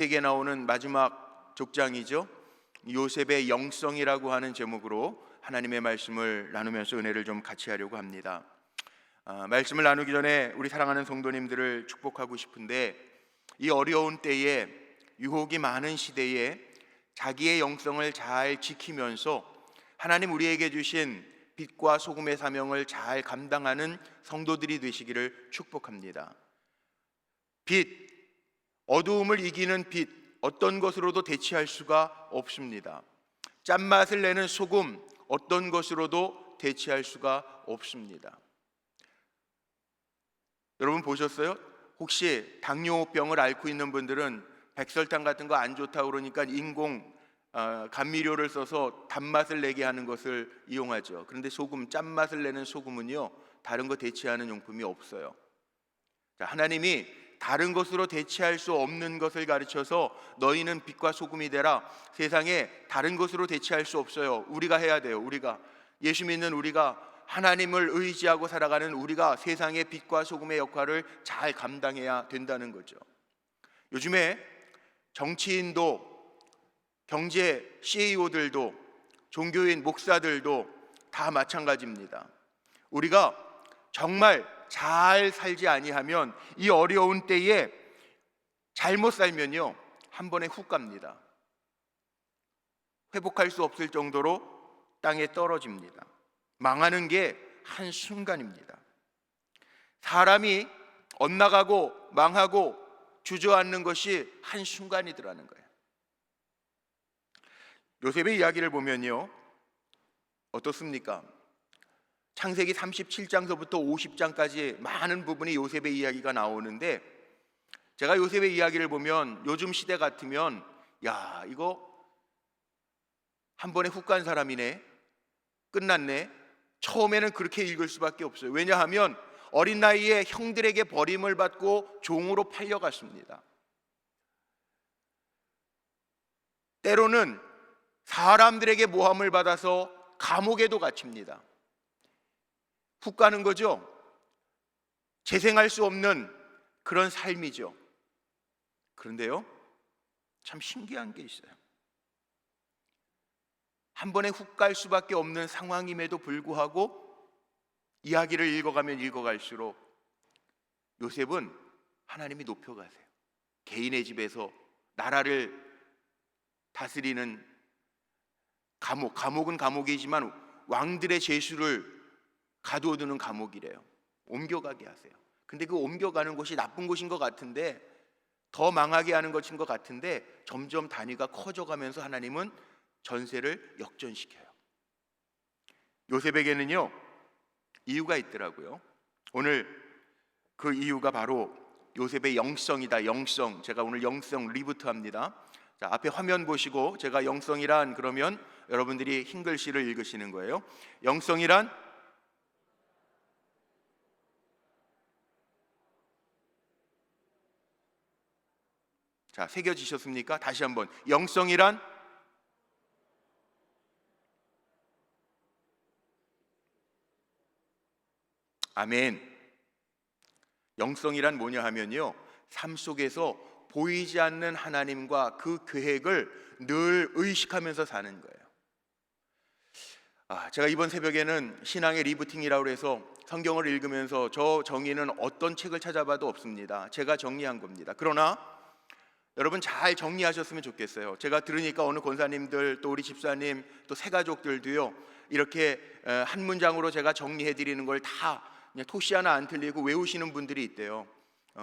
책에 나오는 마지막 족장이죠. 요셉의 영성이라고 하는 제목으로 하나님의 말씀을 나누면서 은혜를 좀 같이 하려고 합니다. 말씀을 나누기 전에 우리 사랑하는 성도님들을 축복하고 싶은데, 이 어려운 때에, 유혹이 많은 시대에 자기의 영성을 잘 지키면서 하나님 우리에게 주신 빛과 소금의 사명을 잘 감당하는 성도들이 되시기를 축복합니다. 빛, 어두움을 이기는 빛, 어떤 것으로도 대체할 수가 없습니다. 짠맛을 내는 소금, 어떤 것으로도 대체할 수가 없습니다. 여러분 보셨어요? 혹시 당뇨병을 앓고 있는 분들은 백설탕 같은 거 안 좋다고 그러니까 인공 감미료를 써서 단맛을 내게 하는 것을 이용하죠. 그런데 소금, 짠맛을 내는 소금은요, 다른 거 대체하는 용품이 없어요. 하나님이 다른 것으로 대체할 수 없는 것을 가르쳐서 너희는 빛과 소금이 되라. 세상에 다른 것으로 대체할 수 없어요. 우리가 해야 돼요. 우리가, 예수 믿는 우리가, 하나님을 의지하고 살아가는 우리가 세상의 빛과 소금의 역할을 잘 감당해야 된다는 거죠. 요즘에 정치인도, 경제 CEO들도, 종교인 목사들도 다 마찬가지입니다. 우리가 정말 잘 살지 아니하면, 이 어려운 때에 잘못 살면요, 한 번에 훅 갑니다. 회복할 수 없을 정도로 땅에 떨어집니다. 망하는 게 한순간입니다. 사람이 엇나가고 망하고 주저앉는 것이 한순간이더라는 거예요. 요셉의 이야기를 보면요, 어떻습니까? 창세기 37장서부터 50장까지 많은 부분이 요셉의 이야기가 나오는데, 제가 요셉의 이야기를 보면 요즘 시대 같으면, 야, 이거 한 번에 훅 간 사람이네, 끝났네, 처음에는 그렇게 읽을 수밖에 없어요. 왜냐하면 어린 나이에 형들에게 버림을 받고 종으로 팔려갔습니다. 때로는 사람들에게 모함을 받아서 감옥에도 갇힙니다. 훅 가는 거죠. 재생할 수 없는 그런 삶이죠. 그런데요, 참 신기한 게 있어요. 한 번에 훅 갈 수밖에 없는 상황임에도 불구하고 이야기를 읽어가면 읽어갈수록 요셉은 하나님이 높여가세요. 개인의 집에서 나라를 다스리는 감옥은 감옥이지만 왕들의 제수를 가두어두는 감옥이래요. 옮겨가게 하세요. 근데 그 옮겨가는 곳이 나쁜 곳인 것 같은데, 더 망하게 하는 것인 것 같은데, 점점 단위가 커져가면서 하나님은 전세를 역전시켜요. 요셉에게는요, 이유가 있더라고요. 오늘 그 이유가 바로 요셉의 영성이다. 영성. 제가 오늘 영성 리부트 합니다. 자, 앞에 화면 보시고 제가 영성이란 그러면 여러분들이 흰 글씨를 읽으시는 거예요. 영성이란, 자, 새겨지셨습니까? 다시 한번. 영성이란, 아멘. 영성이란 뭐냐 하면요, 삶 속에서 보이지 않는 하나님과 그 계획을 늘 의식하면서 사는 거예요. 제가 이번 새벽에는 신앙의 리부팅이라고 해서 성경을 읽으면서 저 정의는 어떤 책을 찾아봐도 없습니다. 제가 정리한 겁니다. 그러나 여러분 잘 정리하셨으면 좋겠어요. 제가 들으니까 어느 권사님들, 또 우리 집사님, 또 새가족들도요, 이렇게 한 문장으로 제가 정리해 드리는 걸 다 그냥 토시 하나 안 틀리고 외우시는 분들이 있대요.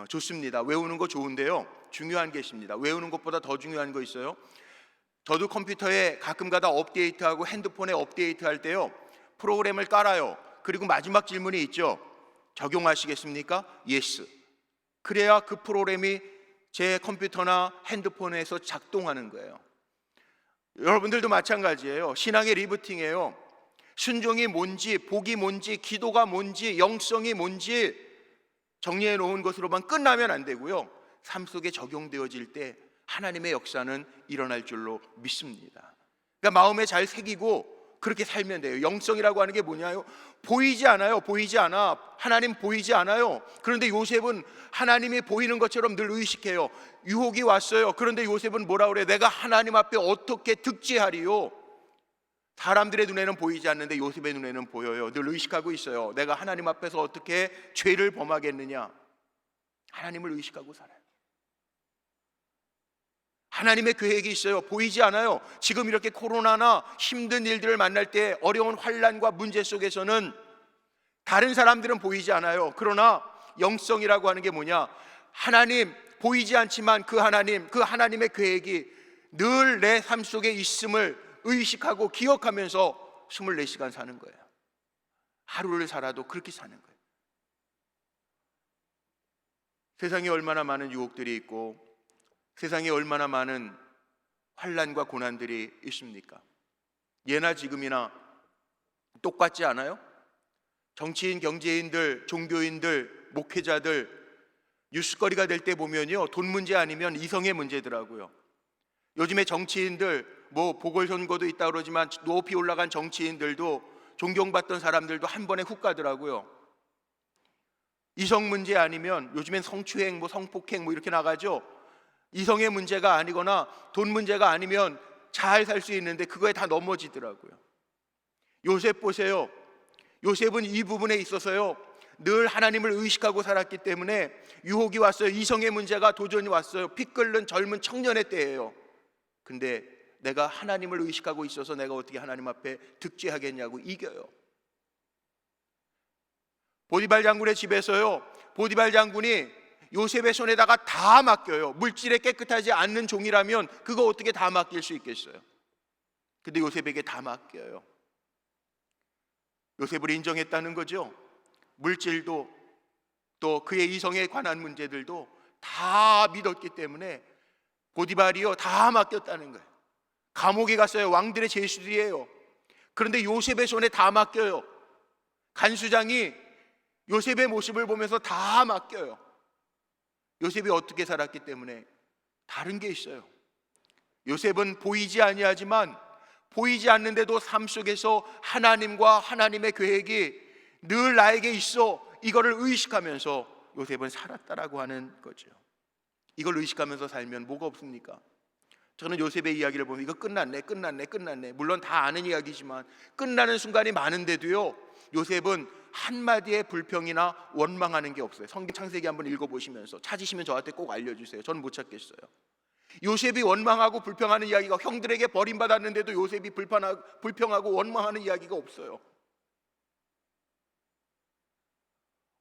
좋습니다. 외우는 거 좋은데요, 중요한 게 있습니다. 외우는 것보다 더 중요한 거 있어요. 저도 컴퓨터에 가끔가다 업데이트하고 핸드폰에 업데이트할 때요, 프로그램을 깔아요. 그리고 마지막 질문이 있죠. 적용하시겠습니까? Yes. 그래야 그 프로그램이 제 컴퓨터나 핸드폰에서 작동하는 거예요. 여러분들도 마찬가지예요. 신앙의 리부팅이에요. 순종이 뭔지, 복이 뭔지, 기도가 뭔지, 영성이 뭔지 정리해 놓은 것으로만 끝나면 안 되고요, 삶 속에 적용되어질 때 하나님의 역사는 일어날 줄로 믿습니다. 그러니까 마음에 잘 새기고 그렇게 살면 돼요. 영성이라고 하는 게 뭐냐요? 보이지 않아요. 보이지 않아. 하나님 보이지 않아요. 그런데 요셉은 하나님이 보이는 것처럼 늘 의식해요. 유혹이 왔어요. 그런데 요셉은 뭐라 그래요? 내가 하나님 앞에 어떻게 득죄하리요? 사람들의 눈에는 보이지 않는데 요셉의 눈에는 보여요. 늘 의식하고 있어요. 내가 하나님 앞에서 어떻게 죄를 범하겠느냐? 하나님을 의식하고 살아요. 하나님의 계획이 있어요. 보이지 않아요. 지금 이렇게 코로나나 힘든 일들을 만날 때 어려운 환난과 문제 속에서는 다른 사람들은 보이지 않아요. 그러나 영성이라고 하는 게 뭐냐? 하나님 보이지 않지만 그 하나님의 계획이 늘 내 삶 속에 있음을 의식하고 기억하면서 24시간 사는 거예요. 하루를 살아도 그렇게 사는 거예요. 세상에 얼마나 많은 유혹들이 있고 세상에 얼마나 많은 환난과 고난들이 있습니까? 예나 지금이나 똑같지 않아요? 정치인, 경제인들, 종교인들, 목회자들 뉴스거리가 될 때 보면요, 돈 문제 아니면 이성의 문제더라고요. 요즘에 정치인들 뭐 보궐선거도 있다 그러지만 높이 올라간 정치인들도 존경받던 사람들도 한 번에 훅 가더라고요. 이성 문제 아니면 요즘엔 성추행, 뭐 성폭행 뭐 이렇게 나가죠. 이성의 문제가 아니거나 돈 문제가 아니면 잘 살 수 있는데 그거에 다 넘어지더라고요. 요셉 보세요. 요셉은 이 부분에 있어서요 늘 하나님을 의식하고 살았기 때문에 유혹이 왔어요. 이성의 문제가 도전이 왔어요. 피 끓는 젊은 청년의 때예요. 근데 내가 하나님을 의식하고 있어서 내가 어떻게 하나님 앞에 득죄하겠냐고 이겨요. 보디발 장군의 집에서요 보디발 장군이 요셉의 손에다가 다 맡겨요. 물질에 깨끗하지 않는 종이라면 그거 어떻게 다 맡길 수 있겠어요? 근데 요셉에게 다 맡겨요. 요셉을 인정했다는 거죠. 물질도 또 그의 이성에 관한 문제들도 다 믿었기 때문에 보디발이요 다 맡겼다는 거예요. 감옥에 갔어요. 왕들의 제수들이에요. 그런데 요셉의 손에 다 맡겨요. 간수장이 요셉의 모습을 보면서 다 맡겨요. 요셉이 어떻게 살았기 때문에 다른 게 있어요. 요셉은 보이지 아니하지만 보이지 않는데도 삶 속에서 하나님과 하나님의 계획이 늘 나에게 있어 이거를 의식하면서 요셉은 살았다라고 하는 거죠. 이걸 의식하면서 살면 뭐가 없습니까? 저는 요셉의 이야기를 보면 이거 끝났네. 물론 다 아는 이야기지만 끝나는 순간이 많은데도요 요셉은 한마디의 불평이나 원망하는 게 없어요. 성경 창세기 한번 읽어보시면서 찾으시면 저한테 꼭 알려주세요. 저는 못 찾겠어요. 요셉이 원망하고 불평하는 이야기가, 형들에게 버림받았는데도 요셉이 불평하고 원망하는 이야기가 없어요.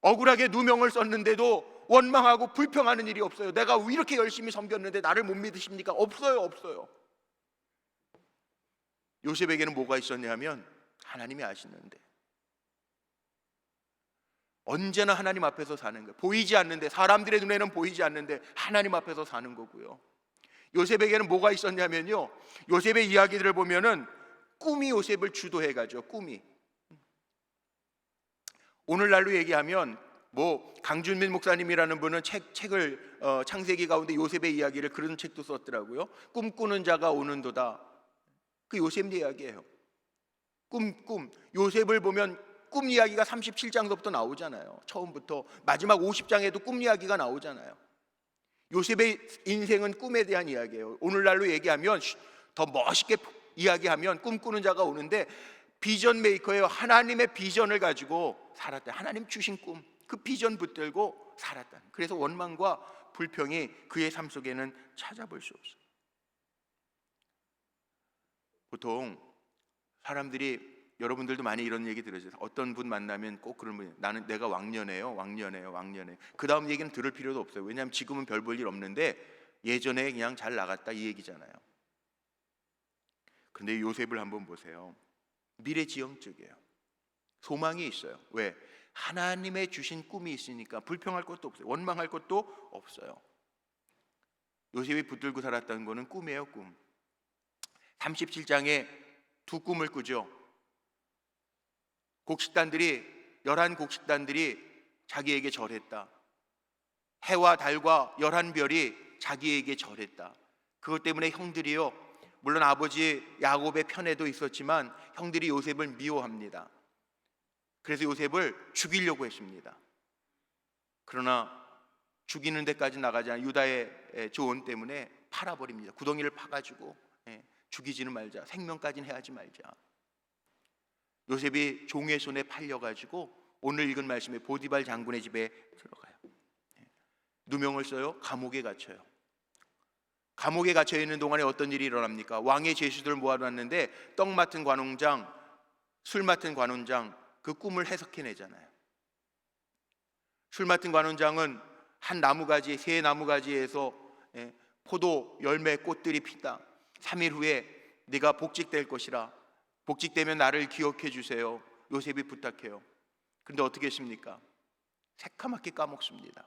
억울하게 누명을 썼는데도 원망하고 불평하는 일이 없어요. 내가 이렇게 열심히 섬겼는데 나를 못 믿으십니까? 없어요. 요셉에게는 뭐가 있었냐면 하나님이 아시는데 언제나 하나님 앞에서 사는 거예요. 보이지 않는데, 사람들의 눈에는 보이지 않는데 하나님 앞에서 사는 거고요. 요셉에게는 뭐가 있었냐면요 요셉의 이야기들을 보면은 꿈이 요셉을 주도해가죠. 꿈이 오늘날로 얘기하면 뭐 강준민 목사님이라는 분은 책을 창세기 가운데 요셉의 이야기를 그런 책도 썼더라고요. 꿈꾸는 자가 오는도다. 그 요셉 이야기예요. 꿈 요셉을 보면 꿈 이야기가 37장서부터 나오잖아요. 처음부터 마지막 50장에도 꿈 이야기가 나오잖아요. 요셉의 인생은 꿈에 대한 이야기예요. 오늘날로 얘기하면 더 멋있게 이야기하면 꿈꾸는 자가 오는데 비전 메이커예요. 하나님의 비전을 가지고 살았다. 하나님 주신 꿈, 그 비전 붙들고 살았다. 그래서 원망과 불평이 그의 삶 속에는 찾아볼 수 없어요. 보통 사람들이, 여러분들도 많이 이런 얘기 들으세요. 어떤 분 만나면 꼭 그런 분이, 나는 내가 왕년에요. 그 다음 얘기는 들을 필요도 없어요. 왜냐하면 지금은 별 볼 일 없는데 예전에 그냥 잘 나갔다 이 얘기잖아요. 근데 요셉을 한번 보세요. 미래지향적이에요. 소망이 있어요. 왜? 하나님의 주신 꿈이 있으니까 불평할 것도 없어요. 원망할 것도 없어요. 요셉이 붙들고 살았다는 거는 꿈이에요. 꿈. 37장에 두 꿈을 꾸죠. 곡식단들이 11곡식단들이 자기에게 절했다. 해와 달과 11별이 자기에게 절했다. 그것 때문에 형들이요 물론 아버지 야곱의 편에도 있었지만 형들이 요셉을 미워합니다. 그래서 요셉을 죽이려고 했습니다. 그러나 죽이는 데까지 나가지 않아 유다의 조언 때문에 팔아버립니다. 구덩이를 파가지고 죽이지는 말자, 생명까지는 해하지 말자. 요셉이 종의 손에 팔려가지고 오늘 읽은 말씀에 보디발 장군의 집에 들어가요. 누명을 써요. 감옥에 갇혀요. 감옥에 갇혀 있는 동안에 어떤 일이 일어납니까? 왕의 죄수들을 모아놨는데 떡 맡은 관원장, 술 맡은 관원장 그 꿈을 해석해내잖아요. 술 맡은 관원장은 한 나무가지, 세 나무가지에서 포도 열매 꽃들이 핀다. 3일 후에 네가 복직될 것이라. 복직되면 나를 기억해 주세요. 요셉이 부탁해요. 그런데 어떻게 했습니까? 새카맣게 까먹습니다.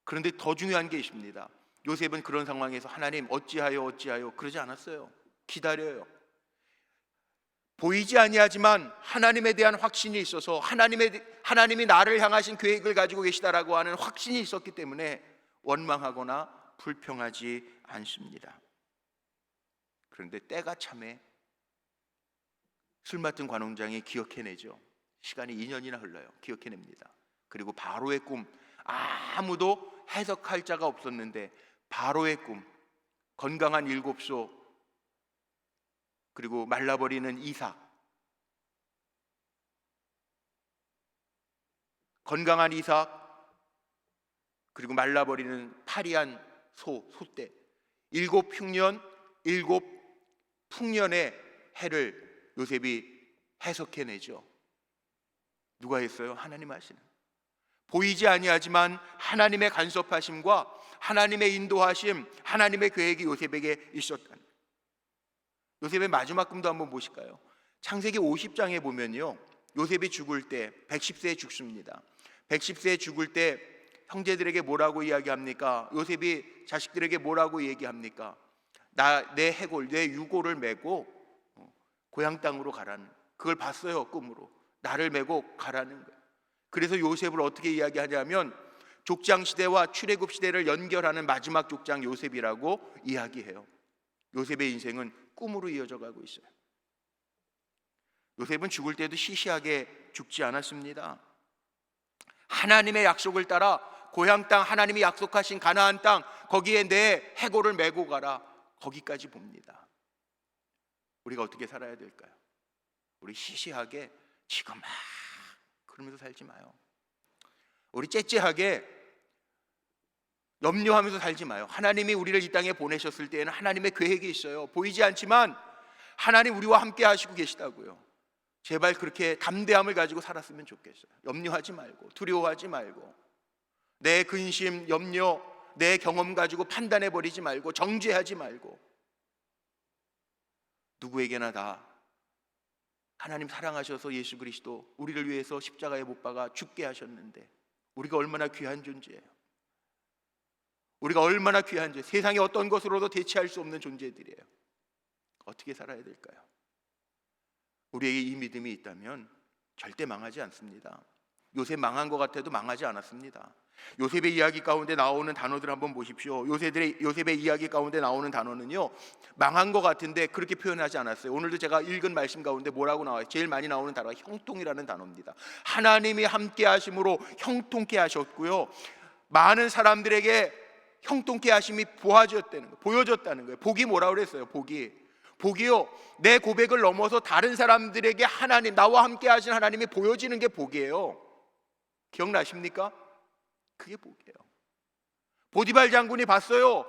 그런데 더 중요한 게 있습니다. 요셉은 그런 상황에서 하나님 어찌하여 그러지 않았어요. 기다려요. 보이지 아니하지만 하나님에 대한 확신이 있어서 하나님이 나를 향하신 계획을 가지고 계시다라고 하는 확신이 있었기 때문에 원망하거나 불평하지 않습니다. 그런데 때가 참에 술 맡은 관원장이 기억해내죠. 시간이 2년이나 흘러요. 기억해냅니다. 그리고 바로의 꿈, 아무도 해석할 자가 없었는데 바로의 꿈, 건강한 7소, 그리고 말라버리는 이삭, 건강한 이삭, 그리고 말라버리는 파리한 소떼, 7흉년 7풍년의 해를 요셉이 해석해내죠. 누가 했어요? 하나님 하시는. 보이지 아니하지만 하나님의 간섭하심과 하나님의 인도하심, 하나님의 계획이 요셉에게 있었다. 요셉의 마지막 꿈도 한번 보실까요? 창세기 50장에 보면요, 요셉이 죽을 때 110세에 죽습니다. 110세에 죽을 때 형제들에게 뭐라고 이야기합니까? 요셉이 자식들에게 뭐라고 얘기합니까? 내 해골, 내 유골을 메고 고향 땅으로 가라는, 그걸 봤어요. 꿈으로 나를 메고 가라는 거예요. 그래서 요셉을 어떻게 이야기하냐면 족장 시대와 출애굽 시대를 연결하는 마지막 족장 요셉이라고 이야기해요. 요셉의 인생은 꿈으로 이어져 가고 있어요. 요셉은 죽을 때도 시시하게 죽지 않았습니다. 하나님의 약속을 따라 고향 땅, 하나님이 약속하신 가나안 땅, 거기에 내 해골을 메고 가라, 거기까지 봅니다. 우리가 어떻게 살아야 될까요? 우리 시시하게 지금 막 그러면서 살지 마요. 우리 째째하게 염려하면서 살지 마요. 하나님이 우리를 이 땅에 보내셨을 때에는 하나님의 계획이 있어요. 보이지 않지만 하나님 우리와 함께 하시고 계시다고요. 제발 그렇게 담대함을 가지고 살았으면 좋겠어요. 염려하지 말고, 두려워하지 말고, 내 근심, 염려, 내 경험 가지고 판단해버리지 말고, 정죄하지 말고. 누구에게나 다 하나님 사랑하셔서 예수 그리스도 우리를 위해서 십자가에 못 박아 죽게 하셨는데 우리가 얼마나 귀한 존재예요. 우리가 얼마나 귀한 존재, 세상의 어떤 것으로도 대체할 수 없는 존재들이에요. 어떻게 살아야 될까요? 우리에게 이 믿음이 있다면 절대 망하지 않습니다. 요셉 망한 것 같아도 망하지 않았습니다. 요셉의 이야기 가운데 나오는 단어들 한번 보십시오. 요셉의 이야기 가운데 나오는 단어는요, 망한 것 같은데 그렇게 표현하지 않았어요. 오늘도 제가 읽은 말씀 가운데 뭐라고 나와요? 제일 많이 나오는 단어가 형통이라는 단어입니다. 하나님이 함께 하심으로 형통케 하셨고요, 많은 사람들에게 형통케 하심이 보여졌다는 거예요. 복이 뭐라고 그랬어요? 복이요, 내 고백을 넘어서 다른 사람들에게 하나님, 나와 함께 하신 하나님이 보여지는 게 복이에요. 기억나십니까? 그게 복이에요. 보디발 장군이 봤어요.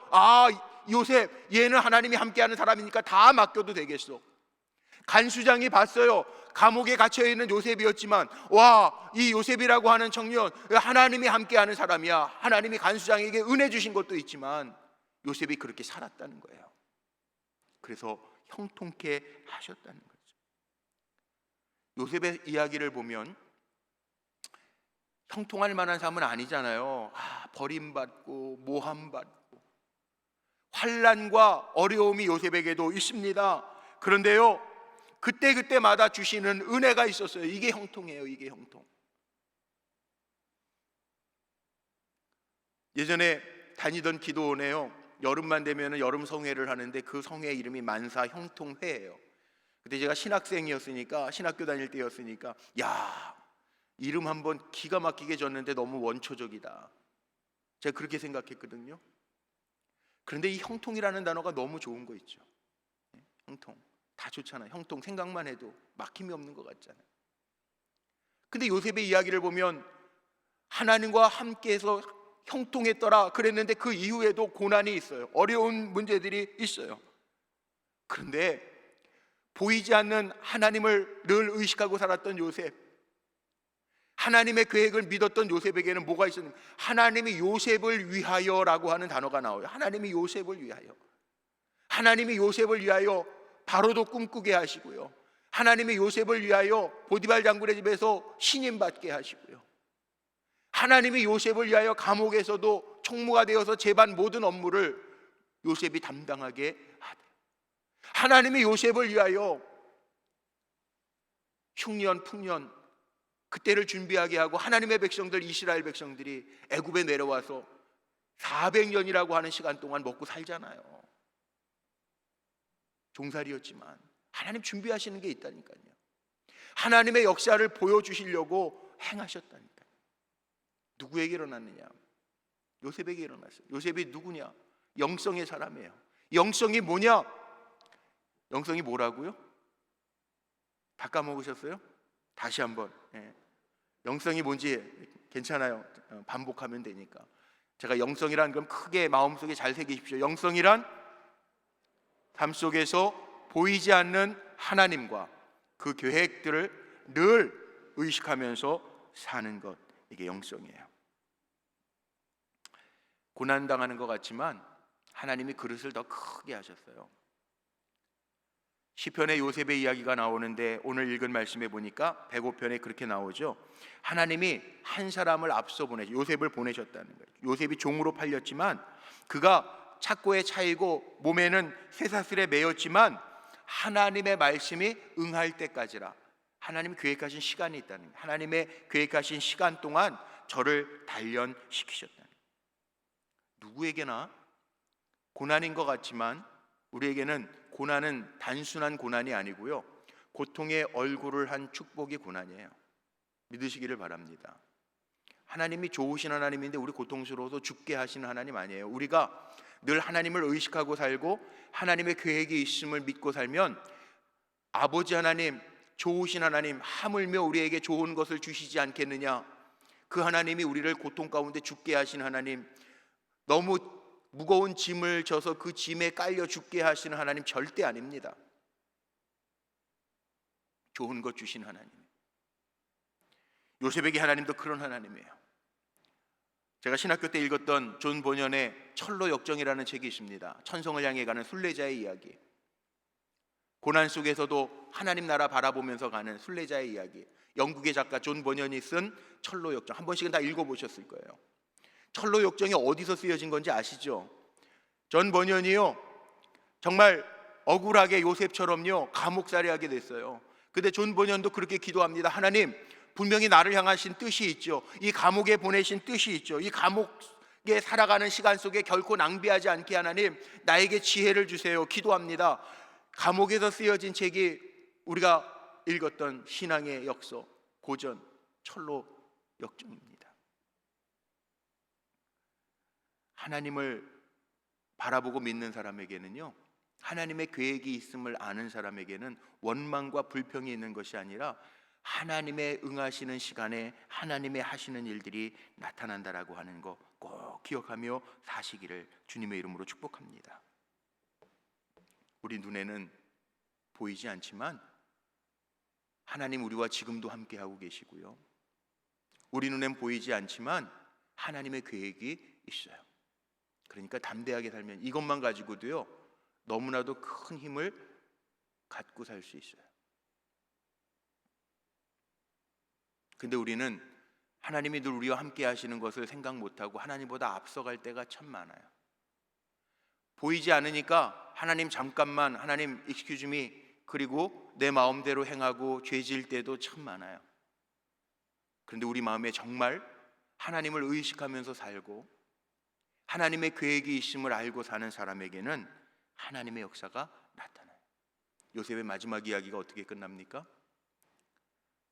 요셉, 얘는 하나님이 함께하는 사람이니까 다 맡겨도 되겠어. 간수장이 봤어요. 감옥에 갇혀있는 요셉이었지만, 이 요셉이라고 하는 청년, 하나님이 함께하는 사람이야. 하나님이 간수장에게 은혜 주신 것도 있지만 요셉이 그렇게 살았다는 거예요. 그래서 형통케 하셨다는 거죠. 요셉의 이야기를 보면 형통할 만한 삶은 아니잖아요. 버림받고 모함받고 환난과 어려움이 요셉에게도 있습니다. 그런데요, 그때마다 주시는 은혜가 있었어요. 이게 형통이에요. 이게 형통. 예전에 다니던 기도원에요, 여름만 되면은 여름 성회를 하는데 그 성회 이름이 만사 형통회예요. 그때 제가 신학생이었으니까, 신학교 다닐 때였으니까, 야, 이름 한번 기가 막히게 졌는데 너무 원초적이다, 제가 그렇게 생각했거든요. 그런데 이 형통이라는 단어가 너무 좋은 거 있죠. 형통 다 좋잖아요. 형통 생각만 해도 막힘이 없는 것 같잖아요. 근데 요셉의 이야기를 보면 하나님과 함께해서 형통했더라 그랬는데 그 이후에도 고난이 있어요. 어려운 문제들이 있어요. 그런데 보이지 않는 하나님을 늘 의식하고 살았던 요셉, 하나님의 계획을 믿었던 요셉에게는 뭐가 있었는가? 하나님이 요셉을 위하여라고 하는 단어가 나와요. 하나님이 요셉을 위하여, 하나님이 요셉을 위하여 바로도 꿈꾸게 하시고요, 하나님이 요셉을 위하여 보디발 장군의 집에서 신임 받게 하시고요, 하나님이 요셉을 위하여 감옥에서도 총무가 되어서 재반 모든 업무를 요셉이 담당하게 하되, 하나님이 요셉을 위하여 흉년 풍년 그때를 준비하게 하고 하나님의 백성들, 이스라엘 백성들이 애굽에 내려와서 400년이라고 하는 시간 동안 먹고 살잖아요. 종살이였지만 하나님 준비하시는 게 있다니까요. 하나님의 역사를 보여주시려고 행하셨다니까요. 누구에게 일어났느냐? 요셉에게 일어났어요. 요셉이 누구냐? 영성의 사람이에요. 영성이 뭐냐? 영성이 뭐라고요? 다 까먹으셨어요? 다시 한번. 영성이 뭔지 괜찮아요. 반복하면 되니까. 제가 영성이란 그럼 크게 마음속에 잘 새기십시오. 영성이란 삶 속에서 보이지 않는 하나님과 그 계획들을 늘 의식하면서 사는 것, 이게 영성이에요. 고난당하는 것 같지만 하나님이 그릇을 더 크게 하셨어요. 시편에 요셉의 이야기가 나오는데 오늘 읽은 말씀에 보니까 105편에 그렇게 나오죠. 하나님이 한 사람을 앞서 요셉을 보내셨다는 거예요. 요셉이 종으로 팔렸지만 그가 착고에 차이고 몸에는 쇠사슬에 매였지만 하나님의 말씀이 응할 때까지라, 하나님이 계획하신 시간이 있다는 거예요. 하나님의 계획하신 시간 동안 저를 단련시키셨다는 거예요. 누구에게나 고난인 것 같지만 우리에게는 고난은 단순한 고난이 아니고요, 고통의 얼굴을 한 축복이 고난이에요. 믿으시기를 바랍니다. 하나님이 좋으신 하나님인데 우리 고통스러워서 죽게 하시는 하나님 아니에요. 우리가 늘 하나님을 의식하고 살고 하나님의 계획이 있음을 믿고 살면 아버지 하나님, 좋으신 하나님, 하물며 우리에게 좋은 것을 주시지 않겠느냐? 그 하나님이 우리를 고통 가운데 죽게 하신 하나님, 너무 무거운 짐을 져서 그 짐에 깔려 죽게 하시는 하나님 절대 아닙니다. 좋은 것 주신 하나님. 요셉에게 하나님도 그런 하나님이에요. 제가 신학교 때 읽었던 존 보년의 철로 역정이라는 책이 있습니다. 천성을 향해 가는 순례자의 이야기. 고난 속에서도 하나님 나라 바라보면서 가는 순례자의 이야기. 영국의 작가 존 보년이 쓴 철로 역정, 한 번씩은 다 읽어보셨을 거예요. 철로 역정이 어디서 쓰여진 건지 아시죠? 존 버년이요, 정말 억울하게 요셉처럼요 감옥살이 하게 됐어요. 근데 존 버년도 그렇게 기도합니다. 하나님, 분명히 나를 향하신 뜻이 있죠. 이 감옥에 보내신 뜻이 있죠. 이 감옥에 살아가는 시간 속에 결코 낭비하지 않게 하나님, 나에게 지혜를 주세요. 기도합니다. 감옥에서 쓰여진 책이 우리가 읽었던 신앙의 역서, 고전 철로 역정입니다. 하나님을 바라보고 믿는 사람에게는요, 하나님의 계획이 있음을 아는 사람에게는 원망과 불평이 있는 것이 아니라 하나님의 응하시는 시간에 하나님의 하시는 일들이 나타난다라고 하는 거 꼭 기억하며 사시기를 주님의 이름으로 축복합니다. 우리 눈에는 보이지 않지만 하나님 우리와 지금도 함께하고 계시고요, 우리 눈엔 보이지 않지만 하나님의 계획이 있어요. 그러니까 담대하게 살면 이것만 가지고도요 너무나도 큰 힘을 갖고 살 수 있어요. 근데 우리는 하나님이 늘 우리와 함께 하시는 것을 생각 못하고 하나님보다 앞서갈 때가 참 많아요. 보이지 않으니까 하나님 잠깐만, 하나님 excuse me, 그리고 내 마음대로 행하고 죄질 때도 참 많아요. 그런데 우리 마음에 정말 하나님을 의식하면서 살고 하나님의 계획이 있음을 알고 사는 사람에게는 하나님의 역사가 나타나요. 요셉의 마지막 이야기가 어떻게 끝납니까?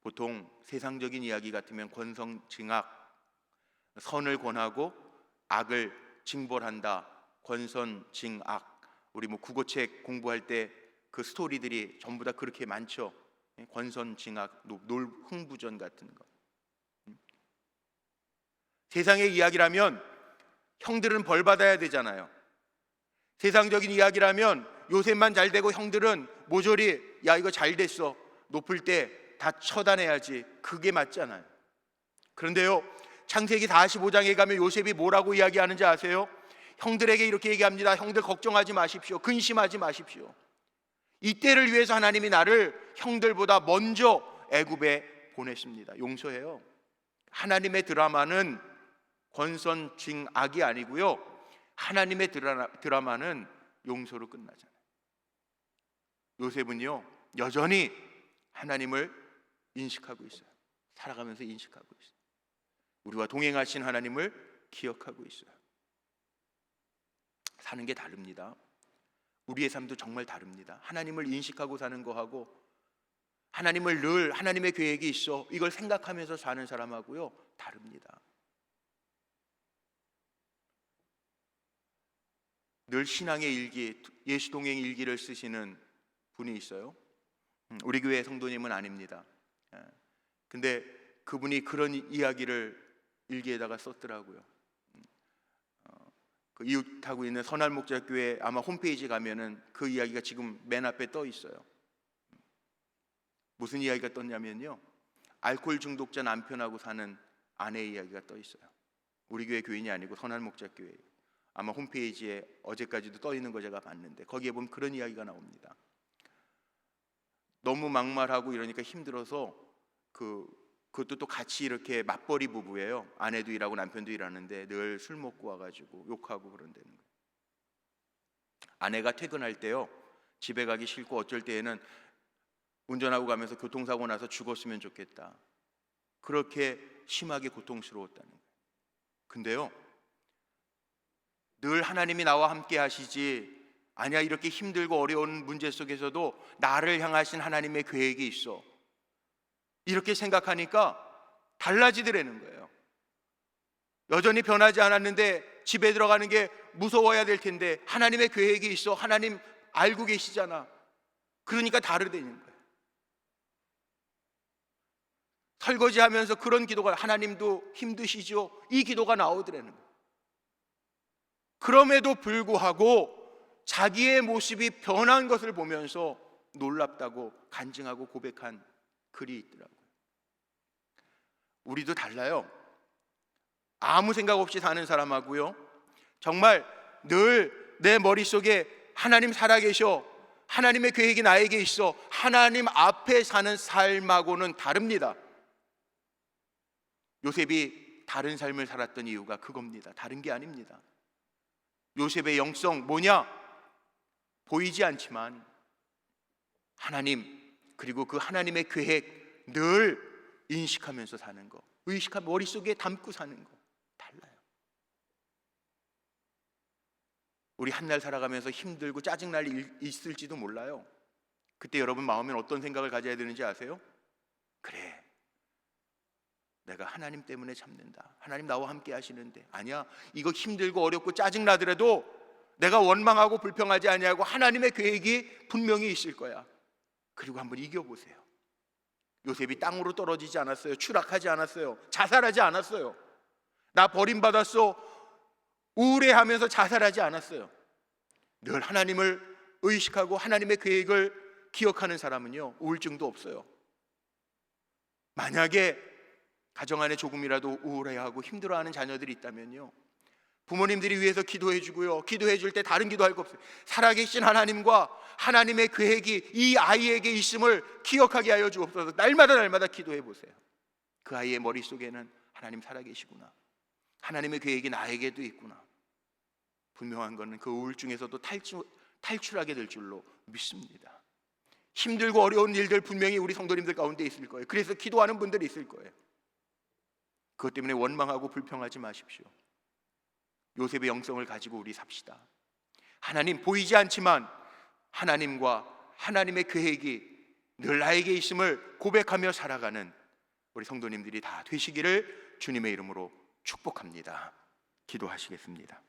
보통 세상적인 이야기 같으면 권선징악, 선을 권하고 악을 징벌한다, 권선징악. 우리 국어책 공부할 때 그 스토리들이 전부 다 그렇게 많죠. 권선징악, 놀흥부전 같은 거. 세상의 이야기라면 형들은 벌 받아야 되잖아요. 세상적인 이야기라면 요셉만 잘 되고 형들은 모조리 야 이거 잘 됐어, 높을 때 다 처단해야지, 그게 맞잖아요. 그런데요, 창세기 45장에 가면 요셉이 뭐라고 이야기하는지 아세요? 형들에게 이렇게 얘기합니다. 형들 걱정하지 마십시오. 근심하지 마십시오. 이때를 위해서 하나님이 나를 형들보다 먼저 애굽에 보냈습니다. 용서해요. 하나님의 드라마는 권선징악이 아니고요, 하나님의 드라마는 용서로 끝나잖아요. 요셉은요 여전히 하나님을 인식하고 있어요. 살아가면서 인식하고 있어요. 우리와 동행하신 하나님을 기억하고 있어요. 사는 게 다릅니다. 우리의 삶도 정말 다릅니다. 하나님을 인식하고 사는 거하고 하나님을 늘 하나님의 계획이 있어 이걸 생각하면서 사는 사람하고요 다릅니다. 늘 신앙의 일기, 예수동행 일기를 쓰시는 분이 있어요. 우리 교회 성도님은 아닙니다. 근데 그분이 그런 이야기를 일기에다가 썼더라고요. 그 이웃하고 있는 선할목자교회 아마 홈페이지 가면은 그 이야기가 지금 맨 앞에 떠 있어요. 무슨 이야기가 떴냐면요, 알코올 중독자 남편하고 사는 아내의 이야기가 떠 있어요. 우리 교회 교인이 아니고 선할목자교회. 아마 홈페이지에 어제까지도 떠 있는 거 제가 봤는데 거기에 보면 그런 이야기가 나옵니다. 너무 막말하고 이러니까 힘들어서 그것도 또 같이 이렇게 맞벌이 부부예요. 아내도 일하고 남편도 일하는데 늘 술 먹고 와가지고 욕하고 그런다는 거예요. 아내가 퇴근할 때요 집에 가기 싫고 어쩔 때에는 운전하고 가면서 교통사고 나서 죽었으면 좋겠다, 그렇게 심하게 고통스러웠다는 거예요. 근데요 늘 하나님이 나와 함께 하시지, 아니야 이렇게 힘들고 어려운 문제 속에서도 나를 향하신 하나님의 계획이 있어, 이렇게 생각하니까 달라지더라는 거예요. 여전히 변하지 않았는데 집에 들어가는 게 무서워야 될 텐데 하나님의 계획이 있어, 하나님 알고 계시잖아, 그러니까 다르다는 거예요. 설거지하면서 그런 기도가, 하나님도 힘드시죠, 이 기도가 나오더라는 거예요. 그럼에도 불구하고 자기의 모습이 변한 것을 보면서 놀랍다고 간증하고 고백한 글이 있더라고요. 우리도 달라요. 아무 생각 없이 사는 사람하고요, 정말 늘 내 머릿속에 하나님 살아계셔, 하나님의 계획이 나에게 있어, 하나님 앞에 사는 삶하고는 다릅니다. 요셉이 다른 삶을 살았던 이유가 그겁니다. 다른 게 아닙니다. 요셉의 영성 뭐냐? 보이지 않지만 하나님, 그리고 그 하나님의 계획 늘 인식하면서 사는 거, 의식하면 머릿속에 담고 사는 거 달라요. 우리 한날 살아가면서 힘들고 짜증날 일 있을지도 몰라요. 그때 여러분 마음엔 어떤 생각을 가져야 되는지 아세요? 그래, 내가 하나님 때문에 참는다, 하나님 나와 함께 하시는데, 아니야 이거 힘들고 어렵고 짜증나더라도 내가 원망하고 불평하지 아니하고 하나님의 계획이 분명히 있을 거야. 그리고 한번 이겨보세요. 요셉이 땅으로 떨어지지 않았어요. 추락하지 않았어요. 자살하지 않았어요. 나 버림받았어 우울해하면서 자살하지 않았어요. 늘 하나님을 의식하고 하나님의 계획을 기억하는 사람은요 우울증도 없어요. 만약에 가정 안에 조금이라도 우울해하고 힘들어하는 자녀들이 있다면요, 부모님들이 위해서 기도해 주고요, 기도해 줄 때 다른 기도할 거 없어요. 살아계신 하나님과 하나님의 계획이 이 아이에게 있음을 기억하게 하여 주옵소서. 날마다 기도해 보세요. 그 아이의 머릿속에는 하나님 살아계시구나, 하나님의 계획이 나에게도 있구나. 분명한 것은 그 우울증에서도 탈출하게 될 줄로 믿습니다. 힘들고 어려운 일들 분명히 우리 성도님들 가운데 있을 거예요. 그래서 기도하는 분들이 있을 거예요. 그것 때문에 원망하고 불평하지 마십시오. 요셉의 영성을 가지고 우리 삽시다. 하나님 보이지 않지만 하나님과 하나님의 계획이 늘 나에게 있음을 고백하며 살아가는 우리 성도님들이 다 되시기를 주님의 이름으로 축복합니다. 기도하시겠습니다.